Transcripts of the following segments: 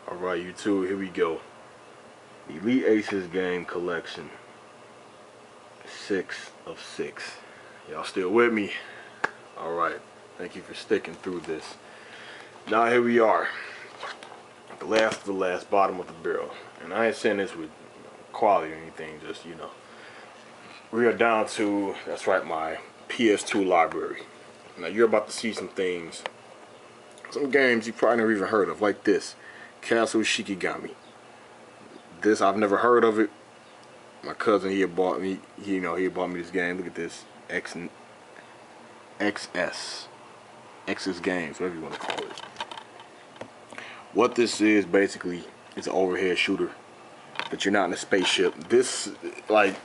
Alright, YouTube, here we go. Elite Aces game collection. 6 of 6. Y'all still with me? Alright, thank you for sticking through this. Now here we are. The last of the last, bottom of the barrel. And I ain't saying this with quality or anything, just, you know. We are down to, that's right, my PS2 library. Now you're about to see some things, some games you probably never even heard of, like this. Castle Shikigami. This, I've never heard of it. My cousin, he had bought me, he bought me this game. Look at this. XS Games, whatever you want to call it. What this is, basically, it's an overhead shooter, but you're not in a spaceship. This, like,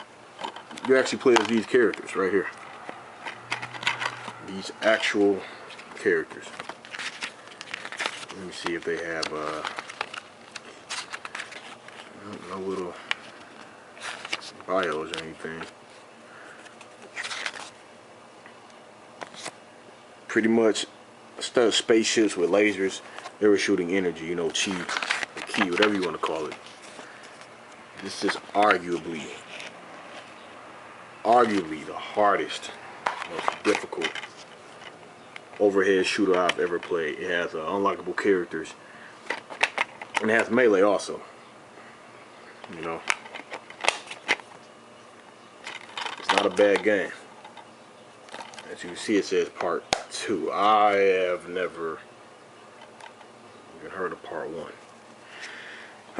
you actually play as these characters right here. These actual characters. Let me see if they have no little bios or anything. Pretty much, instead of spaceships with lasers, they were shooting energy, you know, chi, ki, whatever you want to call it. This is arguably the hardest, most difficult overhead shooter I've ever played. It has unlockable characters, and it has melee also. You know, it's not a bad game. As you can see, it says part 2. I have never even heard of part 1.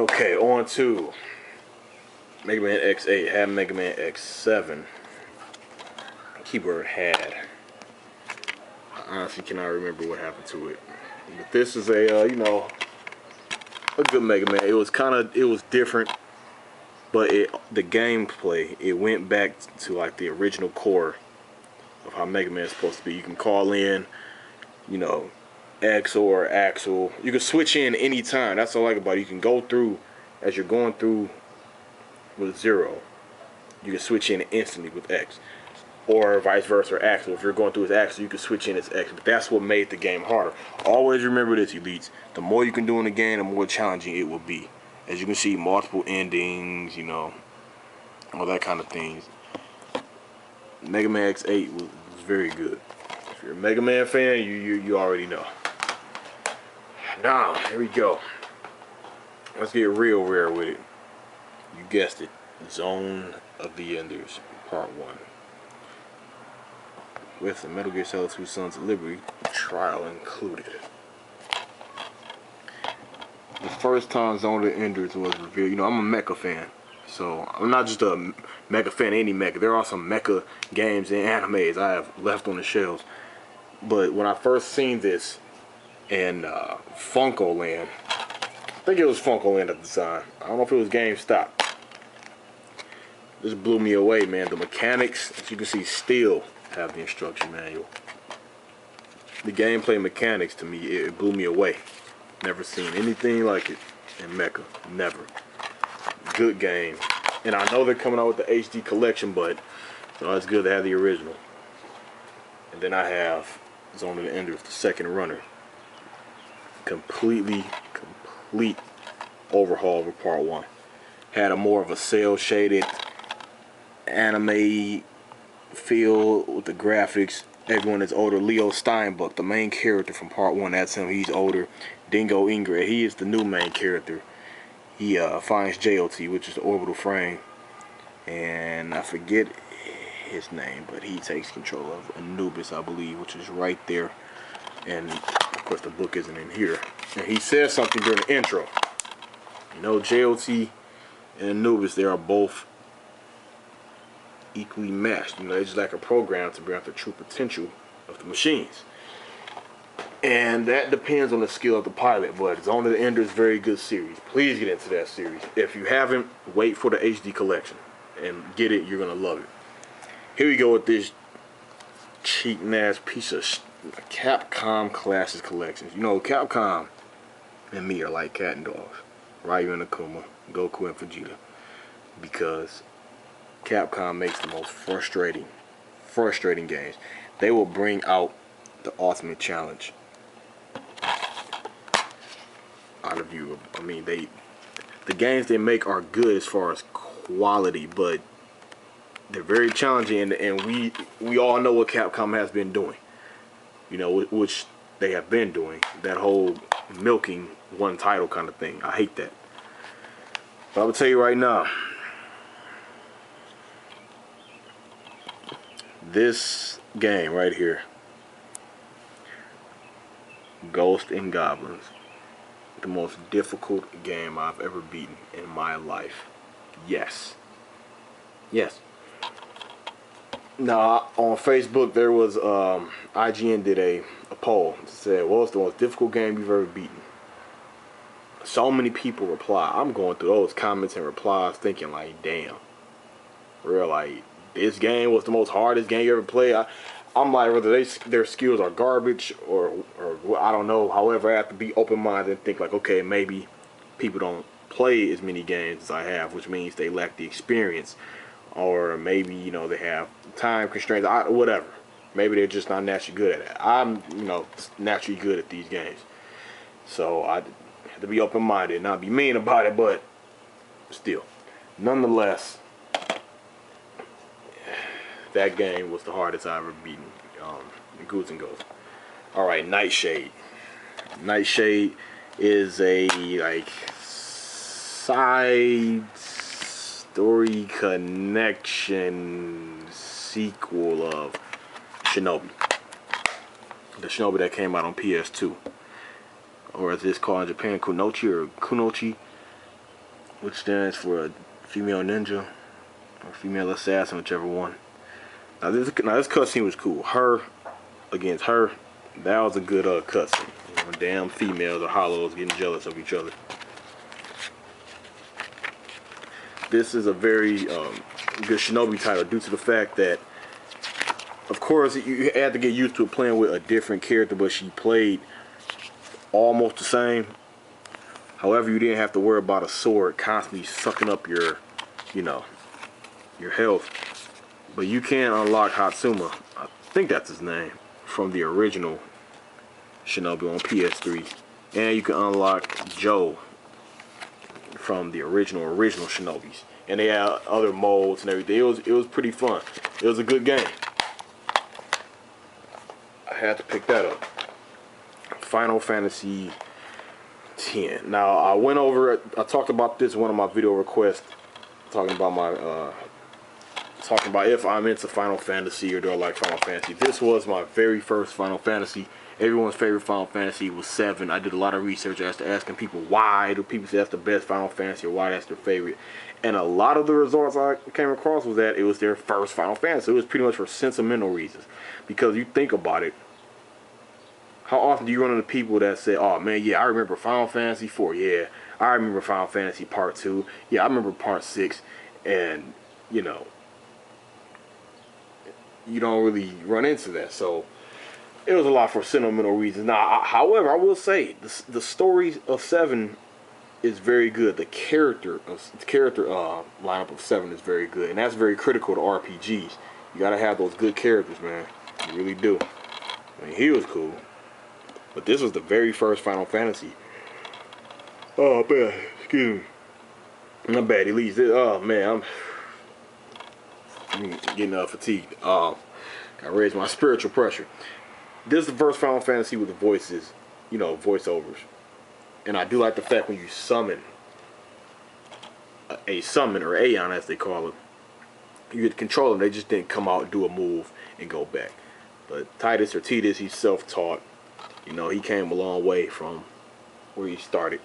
Okay, on to Mega Man X8. Had Mega Man X7. Keyboard had. I honestly cannot remember what happened to it. But this is a, you know, a good Mega Man. It was different, but the gameplay, it went back to like the original core of how Mega Man is supposed to be. You can call in, you know, X or Axel. You can switch in anytime. That's what I like about it. You can go through, as you're going through with 0, you can switch in instantly with X. Or vice versa, or Axel. If you're going through as Axel, you can switch in as X. But that's what made the game harder. Always remember this, Elites. The more you can do in the game, the more challenging it will be. As you can see, multiple endings, you know, all that kind of things. Mega Man X8 was very good. If you're a Mega Man fan, you already know. Now, here we go. Let's get real rare with it. You guessed it. Zone of the Enders, Part 1. With the Metal Gear Solid 2 Sons of Liberty trial included. The first time Zone of the Enders was revealed, you know, I'm a mecha fan. So, I'm not just a mecha fan of any mecha. There are some mecha games and animes I have left on the shelves. But when I first seen this in Funko Land, I think it was Funko Land at the time. I don't know if it was GameStop. This blew me away, man. The mechanics, as you can see, still have the instruction manual. The gameplay mechanics, to me, it blew me away. Never seen anything like it in mecha. Never. Good game. And I know they're coming out with the HD collection, but you know, it's good to have the original. And then I have Zone of the Enders, the second runner. Complete overhaul over part 1. Had a more of a cel shaded anime feel with the graphics. Everyone is older. Leo Steinbuck, the main character from part 1, that's him. He's older. Dingo Ingrid, he is the new main character. He finds JOT, which is the orbital frame, and I forget his name, but he takes control of Anubis, I believe, which is right there. And of course the book isn't in here. And he says something during the intro. You know, JOT and Anubis, they are both equally matched. You know, they just lack a program to bring out the true potential of the machines. And that depends on the skill of the pilot, but Zone of the Enders is a very good series. Please get into that series. If you haven't, wait for the HD collection and get it. You're gonna love it. Here we go with this cheating ass piece of Capcom Classics collections. You know, Capcom and me are like cat and dogs. Ryu and Akuma, Goku and Vegeta, because Capcom makes the most frustrating games. They will bring out the ultimate challenge. out of you. I mean, the games they make are good as far as quality, but they're very challenging, and we all know what Capcom has been doing. You know, which they have been doing. That whole milking one title kind of thing. I hate that. But I'm gonna tell you right now, this game right here, Ghosts and Goblins, the most difficult game I've ever beaten in my life. Yes. Yes. Now, on Facebook, there was, IGN did a poll that said, well, it's the most difficult game you've ever beaten. So many people reply. I'm going through those comments and replies thinking like, damn. Real, like, this game was the most hardest game you ever played. I'm like, whether their skills are garbage or I don't know. However, I have to be open-minded and think like, okay, maybe people don't play as many games as I have, which means they lack the experience. Or maybe, you know, they have time constraints, whatever. Maybe they're just not naturally good at it. I'm, you know, naturally good at these games. So I have to be open-minded and not be mean about it, but still. Nonetheless, that game was the hardest I ever beaten. Ghouls and Ghosts. Alright, Nightshade. Nightshade is a, like, side story connection sequel of Shinobi. The Shinobi that came out on PS2. Or as it's called in Japan, Kunochi or Kunochi, which stands for a female ninja or female assassin, whichever one. Now this cutscene was cool. Her against her, that was a good cutscene. You know, damn females or hollows getting jealous of each other. This is a very good Shinobi title due to the fact that, of course, you had to get used to playing with a different character, but she played almost the same. However, you didn't have to worry about a sword constantly sucking up your, you know, your health. But you can unlock Hatsuma, I think that's his name, from the original Shinobi on PS3. And you can unlock Joe from the original Shinobis. And they had other modes and everything. It was pretty fun. It was a good game. I had to pick that up. Final Fantasy X. Now I went over it, I talked about this in one of my video requests, talking about if I'm into Final Fantasy or do I like Final Fantasy. This was my very first Final Fantasy. Everyone's favorite Final Fantasy was 7. I did a lot of research as to asking people why do people say that's the best Final Fantasy or why that's their favorite. And a lot of the results I came across was that it was their first Final Fantasy. It was pretty much for sentimental reasons. Because you think about it, how often do you run into people that say, oh man, yeah, I remember Final Fantasy 4, yeah, I remember Final Fantasy Part 2, yeah, I remember Part 6, and, you know, you don't really run into that. So it was a lot for sentimental reasons. Now, however, I will say the story of 7 is very good. The character lineup of 7 is very good, and that's very critical to RPGs. You gotta have those good characters, man. You really do. I mean, he was cool, but this was the very first Final Fantasy. Oh man, excuse me. My bad, Elise. Oh man, I'm getting fatigued. I raised my spiritual pressure. This is the first Final Fantasy with the voices, you know, voiceovers. And I do like the fact when you summon a summon, or Aeon as they call it, you get to control them. They just didn't come out and do a move and go back. But Titus, or Titus, he's self-taught. You know, he came a long way from where he started.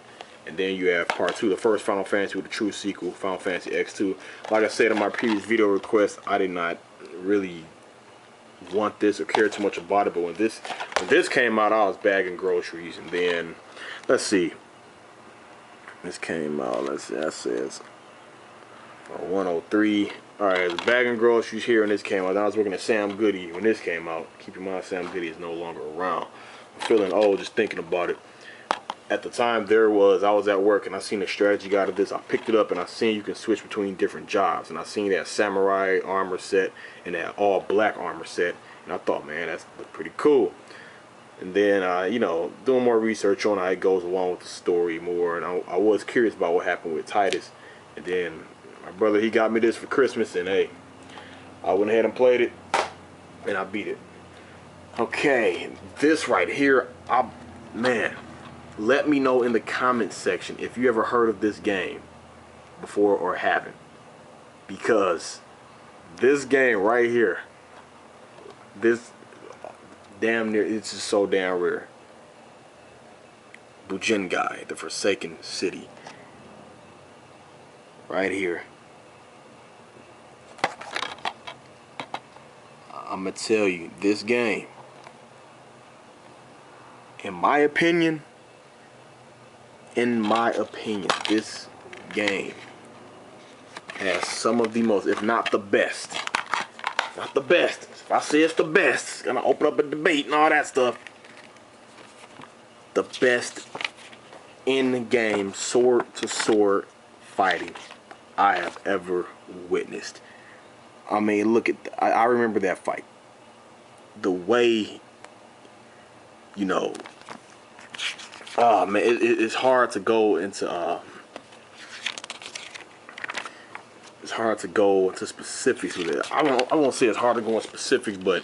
And then you have Part 2, the first Final Fantasy with a true sequel, Final Fantasy X2. Like I said in my previous video request, I did not really want this or care too much about it. But when this came out, I was bagging groceries. And then, let's see. This came out, let's see, that says 103. Alright, I was bagging groceries here when this came out. Then I was working at Sam Goody when this came out. Keep in mind, Sam Goody is no longer around. I'm feeling old just thinking about it. At the time, I was at work and I seen a strategy guide of this. I picked it up and I seen you can switch between different jobs. And I seen that samurai armor set and that all black armor set. And I thought, man, that's pretty cool. And then, you know, doing more research on how it goes along with the story more. And I was curious about what happened with Titus. And then my brother, he got me this for Christmas. And hey, I went ahead and played it. And I beat it. Okay, this right here, man, let me know in the comments section if you ever heard of this game before or haven't. Because this game right here, this damn near, it's just so damn rare. Bujengai, the Forsaken City. Right here. I'ma tell you, this game, in my opinion, this game has some of the most, if not the best. Not the best. If I say it's the best, it's gonna open up a debate and all that stuff. The best in-game sword-to-sword fighting I have ever witnessed. I mean, look at, I remember that fight. The way, you know, man, it's hard to go into, it's hard to go into specifics with it. I won't say it's hard to go into specifics, but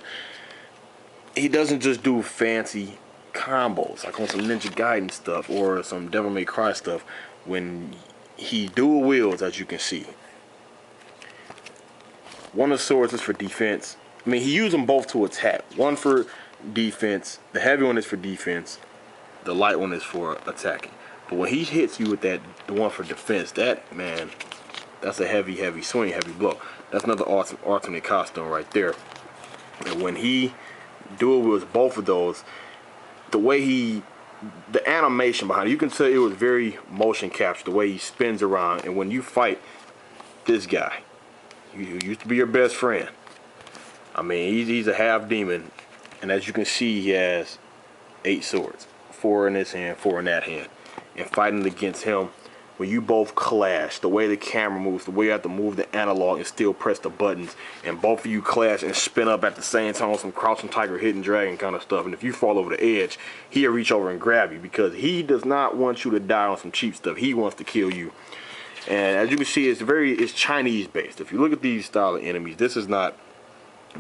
he doesn't just do fancy combos like on some Ninja Gaiden stuff or some Devil May Cry stuff. When he dual wields, as you can see, one of the swords is for defense. I mean, he used them both to attack. One for defense, the heavy one is for defense, the light one is for attacking. But when he hits you with that, the one for defense, that, man, that's a heavy, heavy swing, heavy blow. That's another alternate costume right there. And when he dual wields both of those, the way the animation behind it, you can tell it was very motion captured, the way he spins around. And when you fight this guy, who used to be your best friend, I mean, he's a half demon. And as you can see, he has 8 swords. 4 in his hand, 4 in that hand. And fighting against him, when you both clash, the way the camera moves, the way you have to move the analog and still press the buttons, and both of you clash and spin up at the same time, some crouching tiger, hidden dragon kind of stuff. And if you fall over the edge, he'll reach over and grab you, because he does not want you to die on some cheap stuff. He wants to kill you. And as you can see, it's Chinese based. If you look at these style of enemies, this is not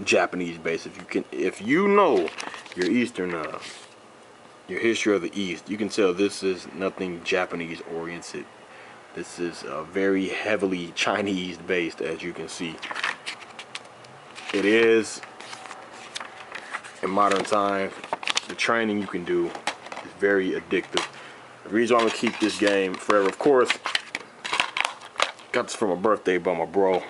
Japanese based. If you know your Eastern, your history of the East, you can tell this is nothing Japanese oriented. This is very heavily Chinese based, as you can see. It is, in modern times, the training you can do is very addictive. The reason why I'm gonna keep this game forever, of course, got this for my birthday by my bro,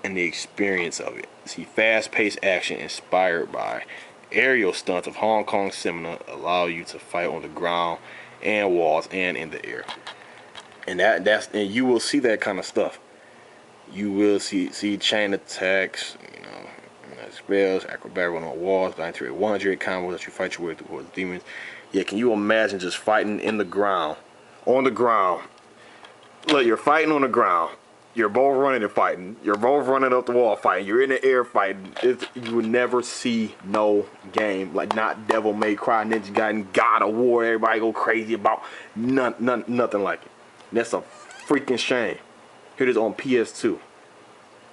and the experience of it. See, fast-paced action inspired by aerial stunts of Hong Kong cinema allow you to fight on the ground and walls and in the air. And and you will see that kind of stuff. You will see chain attacks, you know, spells, acrobatic on walls, 93 100 combos that you fight your way towards demons. Yeah, can you imagine just fighting in the ground, on the ground? Look, you're fighting on the ground. You're both running and fighting. You're both running up the wall fighting. You're in the air fighting. You would never see no game like not Devil May Cry, Ninja Gaiden, God of War. Everybody go crazy about nothing like it. And that's a freaking shame. Here it is on PS2.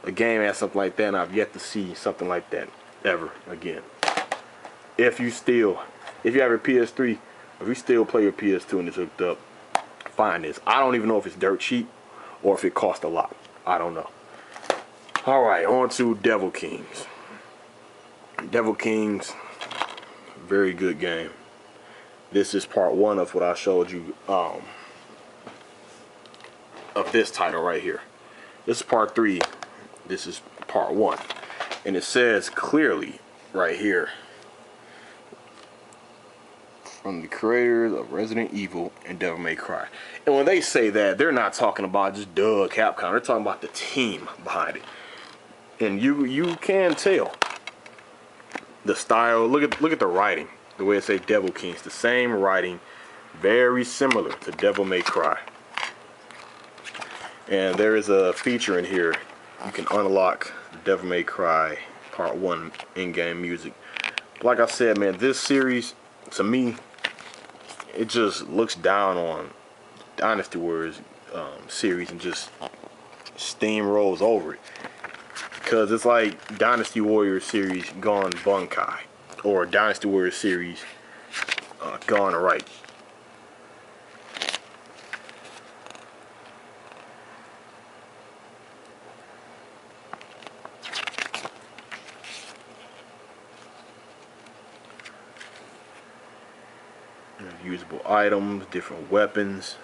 A game has something like that, and I've yet to see something like that ever again. If you have your PS3, if you still play your PS2 and it's hooked up, find this. I don't even know if it's dirt cheap or if it cost a lot. I don't know. Alright, on to Devil Kings. Devil Kings, very good game. This is part 1 of what I showed you of this title right here. This is part 3. This is part 1. And it says clearly right here, from the creators of Resident Evil and Devil May Cry. And when they say that, they're not talking about just Capcom. They're talking about the team behind it. And you can tell the style. Look at the writing. The way it says Devil Kings. The same writing, very similar to Devil May Cry. And there is a feature in here. You can unlock Devil May Cry Part 1 in-game music. like I said, man, this series, to me, it just looks down on Dynasty Warriors series and just steamrolls over it. Because it's like Dynasty Warriors series gone bunkai, or Dynasty Warriors series gone right. Usable items, different weapons,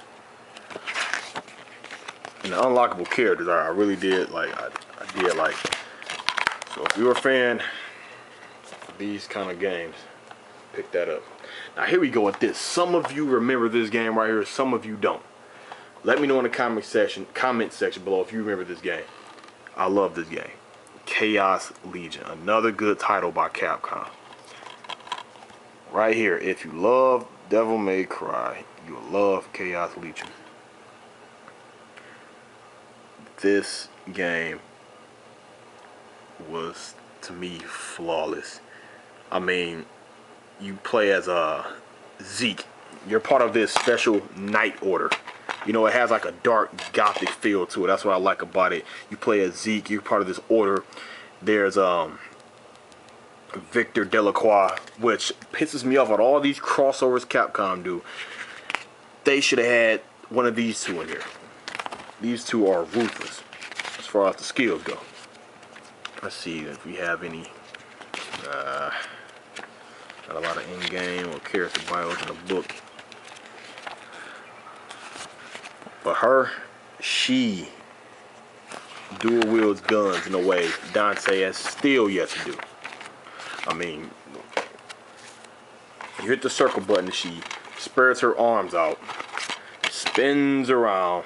and the unlockable characters. I really did like. I did like. So if you're a fan of these kind of games, pick that up. Now here we go with this. Some of you remember this game right here. Some of you don't. Let me know in the comment section below if you remember this game. I love this game. Chaos Legion, another good title by Capcom. Right here, if you love Devil May Cry, you'll love Chaos Legion. This game was, to me, flawless. I mean, you play as Zeke. You're part of this special night order. You know, it has like a dark gothic feel to it. That's what I like about it. You play as Zeke. You're part of this order. There's Victor Delacroix, which pisses me off on all these crossovers Capcom do. They should have had one of these two in here. These two are ruthless as far as the skills go. Let's see if we have any. Got a lot of in-game or character bios in the book. But her, she dual wields guns in a way Dante has still yet to do. I mean, you hit the circle button, she spreads her arms out, spins around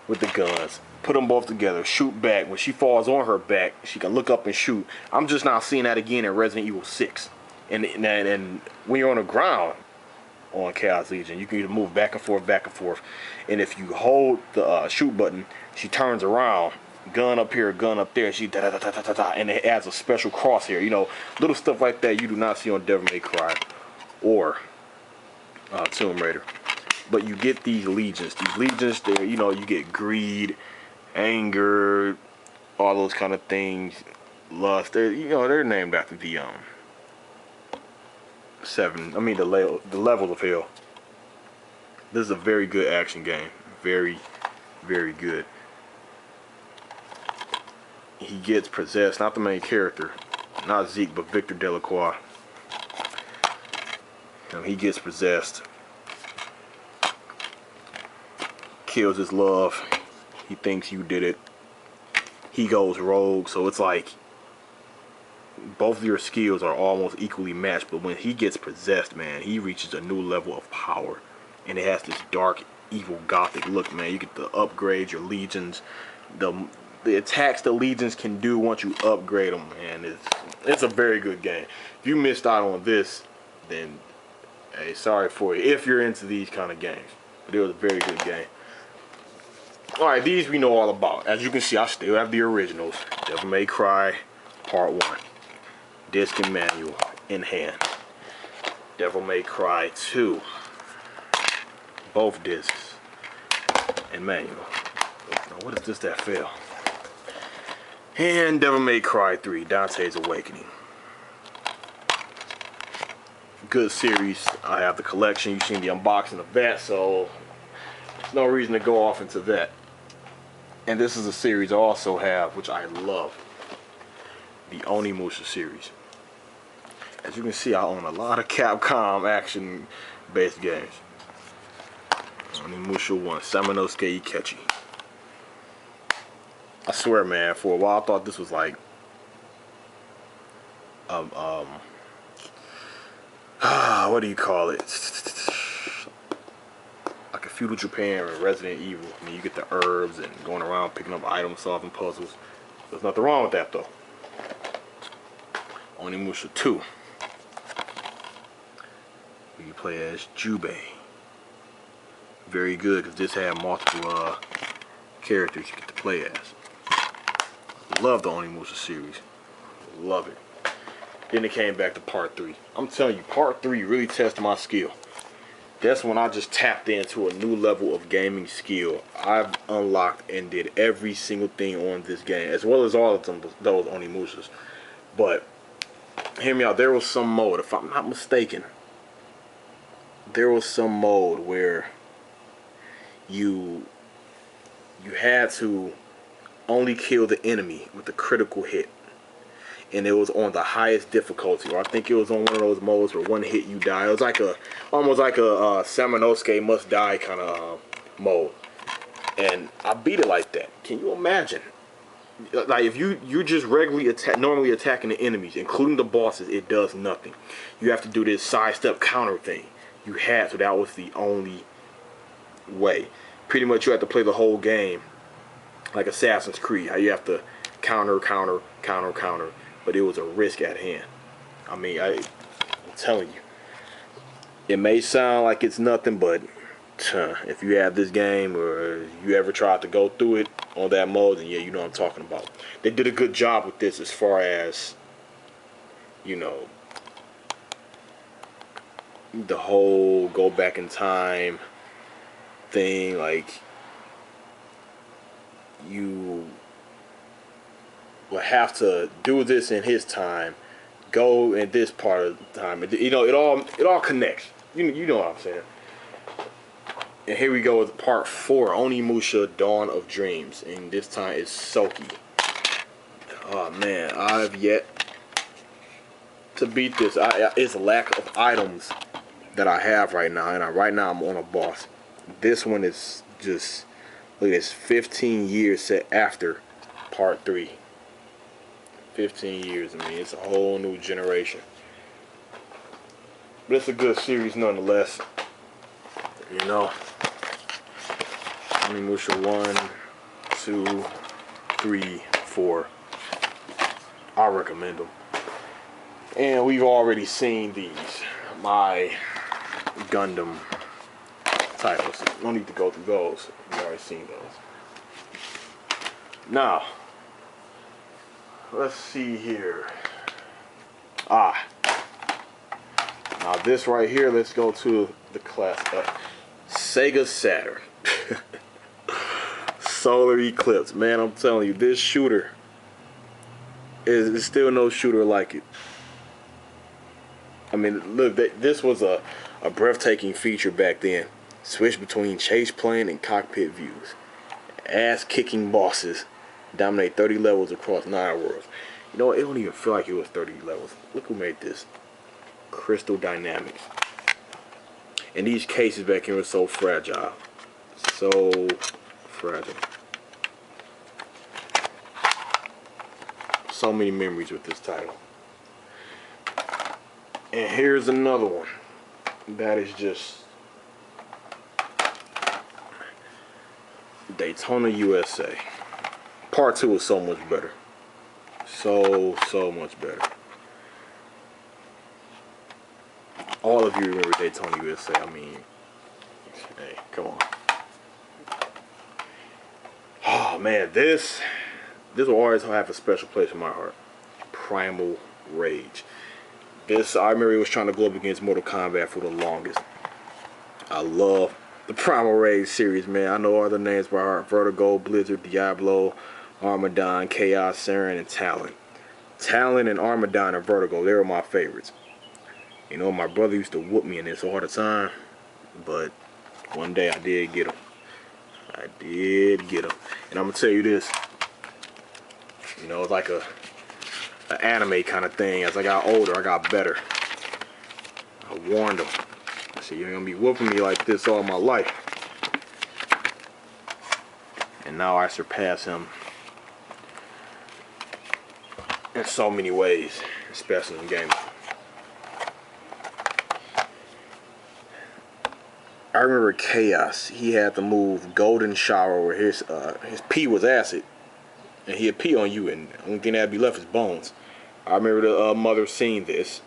with the guns, put them both together, shoot back. When she falls on her back, she can look up and shoot. I'm just not seeing that again in Resident Evil 6. And when you're on the ground on Chaos Legion, you can either move back and forth. And if you hold the shoot button, she turns around. Gun up here, gun up there, she and it adds a special crosshair. You know, little stuff like that you do not see on Devil May Cry or Tomb Raider. But you get these legions. These legions, there, you know, you get greed, anger, all those kind of things, lust. They're named after the the levels of hell. This is a very good action game. Very, very good. He gets possessed, not the main character, not Zeke, but Victor Delacroix. He gets possessed, kills his love. He thinks you did it. He goes rogue, so it's like both of your skills are almost equally matched. But when he gets possessed, man, he reaches a new level of power, and it has this dark, evil, gothic look, man. You get to upgrade your legions. The attacks the legions can do once you upgrade them, man, it's a very good game. If you missed out on this, then hey, sorry for you if you're into these kind of games. But it was a very good game. Alright, these we know all about. As you can see, I still have the originals. Devil May Cry Part 1. Disc and manual in hand. Devil May Cry 2. Both discs and manual. Now, what is this that fell? And Devil May Cry 3, Dante's Awakening. Good series. I have the collection. You've seen the unboxing of that, so there's no reason to go off into that. And this is a series I also have, which I love. The Onimusha series. As you can see, I own a lot of Capcom action-based games. Onimusha 1, Samanosuke Ikechi. I swear, man, for a while I thought this was like what do you call it? Like a feudal Japan or Resident Evil. I mean, you get the herbs and going around picking up items, solving puzzles. There's nothing wrong with that, though. Onimusha 2. You play as Jubei. Very good, because this had multiple characters you get to play as. Love the Onimusha series. Love it. Then it came back to part 3. I'm telling you, part 3 really tested my skill. That's when I just tapped into a new level of gaming skill. I've unlocked and did every single thing on this game, as well as all of them, those Onimushas. But hear me out. There was some mode, if I'm not mistaken, there was some mode where you had to only kill the enemy with a critical hit, and it was on the highest difficulty, or I think it was on one of those modes where one hit you die. It was like almost like a Samanosuke must die kind of mode, and I beat it like that. Can you imagine? Like if you're just normally attacking the enemies, including the bosses, it does nothing. You have to do this sidestep counter thing. So that was the only way. Pretty much you have to play the whole game like Assassin's Creed, how you have to counter, but it was a risk at hand. I mean, I'm telling you, it may sound like it's nothing, but if you have this game or you ever tried to go through it on that mode, then yeah, you know what I'm talking about. They did a good job with this as far as, you know, the whole go back in time thing. Like, you will have to do this in his time, go in this part of the time. You know, it all connects. You know what I'm saying. And here we go with part 4, Onimusha Dawn of Dreams, and this time it's Soki. Oh man, I've yet to beat this. It's a lack of items that I have right now, and right now I'm on a boss. This one is just, look at this, 15 years set after part 3. 15 years, I mean, it's a whole new generation. But it's a good series nonetheless. You know, Onimusha 1, 2, 3, 4. I recommend them. And we've already seen these, my Gundam titles. No need to go through those. We've already seen those. Now, let's see here. Now this right here, let's go to the class Sega Saturn. Solar Eclipse. Man, I'm telling you, this shooter is still no shooter like it. I mean, look, this was a breathtaking feature back then. Switch between chase plane and cockpit views. Ass-kicking bosses. Dominate 30 levels across 9 worlds. You know what? It don't even feel like it was 30 levels. Look who made this. Crystal Dynamics. And these cases back here were so fragile. So fragile. So many memories with this title. And here's another one that is just Daytona, USA. Part 2 is so much better. So much better. All of you remember Daytona, USA. I mean, hey, come on. Oh man, this will always have a special place in my heart. Primal Rage. This, I remember it was trying to go up against Mortal Kombat for the longest. I love the Primal Rage series, man. I know other names by heart. Vertigo, Blizzard, Diablo, Armadon, Chaos, Saren, and Talon. Talon and Armadon and Vertigo, they were my favorites. You know, my brother used to whoop me in this all the time, but one day I did get him. I did get him. And I'm going to tell you this. You know, it's like an anime kind of thing. As I got older, I got better. I warned him. I said, you're going to be whooping me like this all my life. And now I surpass him in so many ways, especially in gaming. I remember Chaos. He had the move Golden Shower, where his pee was acid, and he'd pee on you, and the only thing that'd be left is bones. I remember the mother seeing this,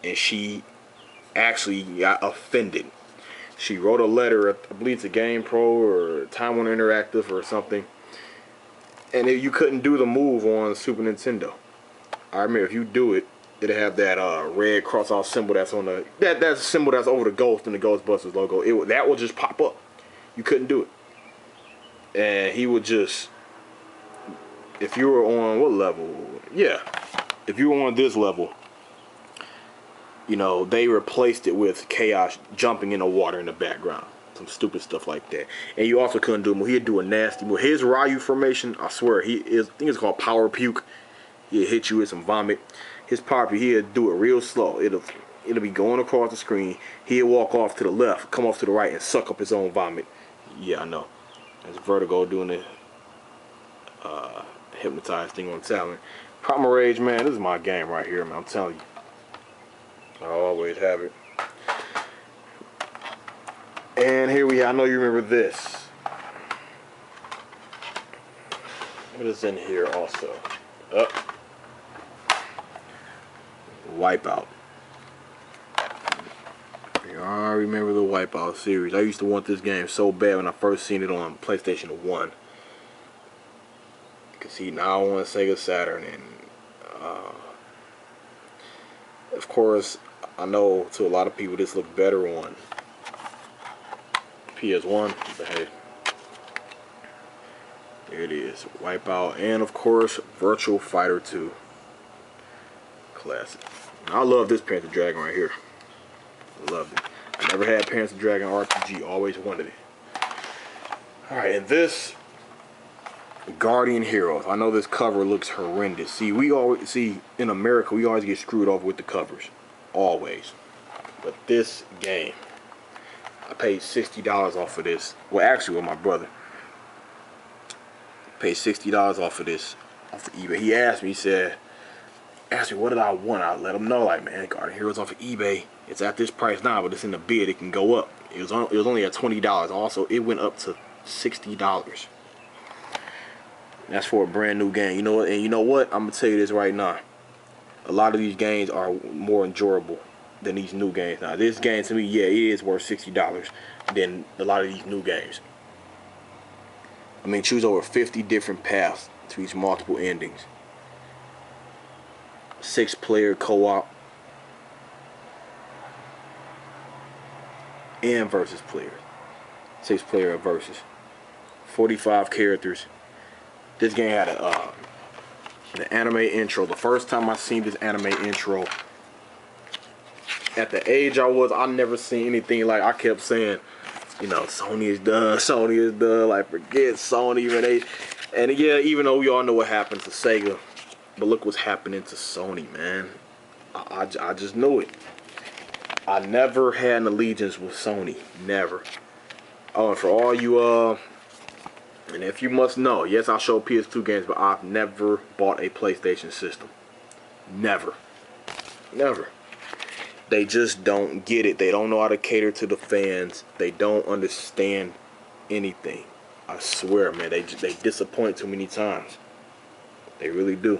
and she actually got offended. She wrote a letter, I believe to Game Pro or Time Warner Interactive or something, and you couldn't do the move on Super Nintendo. I remember if you do it, it'll have that red cross-out symbol that's on the that symbol that's over the Ghost and the Ghostbusters logo. That will just pop up. You couldn't do it, and he would just, if you were on what level? Yeah, if you were on this level, you know, they replaced it with Chaos jumping in the water in the background. Some stupid stuff like that. And you also couldn't do him. He'd do a nasty move. His Ryu formation, I swear, I think it's called Power Puke. He'll hit you with some vomit. His Power Puke, he'll do it real slow. It'll be going across the screen. He'll walk off to the left, come off to the right, and suck up his own vomit. Yeah, I know. That's Vertigo doing the hypnotized thing on talent. Primal Rage, man, this is my game right here, man. I'm telling you. I always have it. And here we are. I know you remember this. What is in here also? Wipeout. I remember the Wipeout series. I used to want this game so bad when I first seen it on PlayStation 1. You can see now on Sega Saturn, and of course, I know to a lot of people this looked better on PS1, but hey, there it is, Wipeout, and of course, Virtual Fighter 2, classic. I love this Panzer Dragoon right here. I love it. I never had Panzer Dragoon RPG, always wanted it. All right, and this Guardian Heroes. I know this cover looks horrendous. See, in America, we always get screwed over with the covers, always. But this game, I paid $60 off of this. Well, actually, with my brother, I paid $60 off of this off of eBay. He asked me, what did I want? I let him know, like, man, Guardian Heroes off of eBay. It's at this price now, but it's in the bid. It can go up. It was only at $20. Also, it went up to $60. That's for a brand new game. You know what? And you know what? I'm gonna tell you this right now. A lot of these games are more enjoyable than these new games. Now, this game to me, yeah, it is worth $60 than a lot of these new games. I mean, choose over 50 different paths to reach multiple endings. 6-player co-op and versus players. 6-player versus. 45 characters. This game had the anime intro. The first time I seen this anime intro, at the age I was, I never seen anything like. I kept saying, you know, Sony is done, Sony is done. Like, forget Sony, man. And yeah, even though we all know what happened to Sega, but look what's happening to Sony, man. I just knew it. I never had an allegiance with Sony, never. Oh, and for all you and if you must know, yes, I show PS2 games, but I've never bought a PlayStation system. Never. Never. They just don't get it. They don't know how to cater to the fans. They don't understand anything. I swear, man, they disappoint too many times. They really do.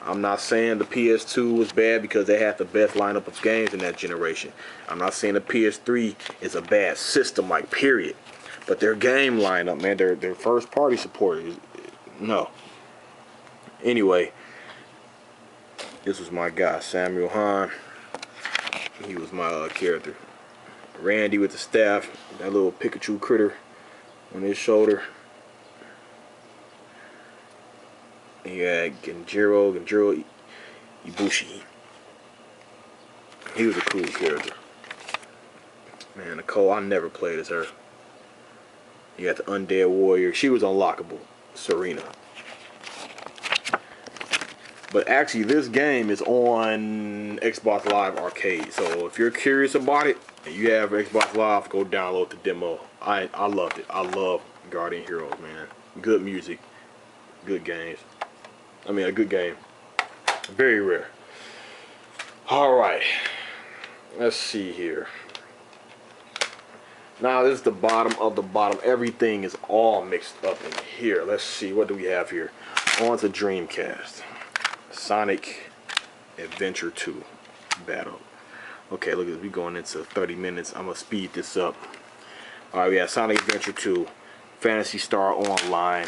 I'm not saying the PS2 was bad because they had the best lineup of games in that generation. I'm not saying the PS3 is a bad system, like, period. But their game lineup, man, their first party support is no. Anyway, this was my guy, Samuel Hahn. He was my character. Randy with the staff, that little Pikachu critter on his shoulder. And you had Genjiro Ibushi. He was a cool character. Man, Nicole, I never played as her. You got the Undead Warrior. She was unlockable. Serena. But actually, this game is on Xbox Live Arcade. So if you're curious about it, and you have Xbox Live, go download the demo. I loved it. I love Guardian Heroes, man. Good music. Good games. I mean, a good game. Very rare. Alright. Let's see here. Now this is the bottom of the bottom. Everything is all mixed up in here. Let's see, what do we have here? On to Dreamcast. Sonic Adventure 2 Battle. Okay, look at this. We're going into 30 minutes. I'm going to speed this up. Alright, we have Sonic Adventure 2, Phantasy Star Online,